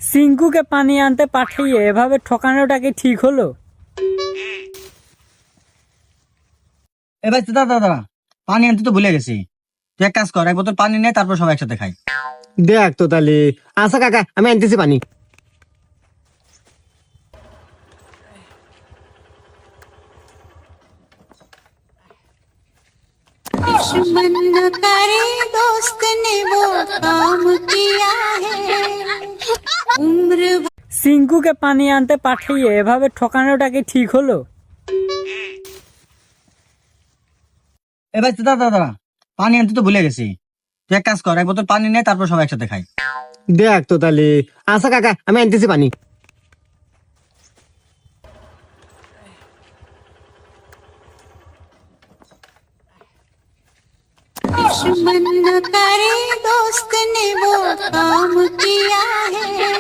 সিঙ্কুকে পানি আনতে পাঠিয়ে এভাবে ঠকানোটা কি ঠিক হলো? এ ভাই দাদা দাদা, পানি আনতে তো ভুলে গেছি। তুই এক কাজ কর, এক বোতল পানি নে, তারপর সবাই একসাথে খাই। দেখ তো তাহলে। আচ্ছা কাকা, আমি আনতেছি পানি। दुश्मन करे दोस्त ने वो काम किया है उम्र সিঙ্কুকে পানি আনতে পাঠিয়ে এভাবে ঠকানোটা কি ঠিক হলো? এ ভাই দাদা দাদা, পানি আনতে তো ভুলে গেছি। তুই এক কাজ কর, এক বোতল পানি নে, তারপর সবাই একসাথে খাই। দেখ তো তাহলে। আচ্ছা কাকা, আমি আনতেছি পানি। दुश्मन करे दोस्त ने वो काम किया है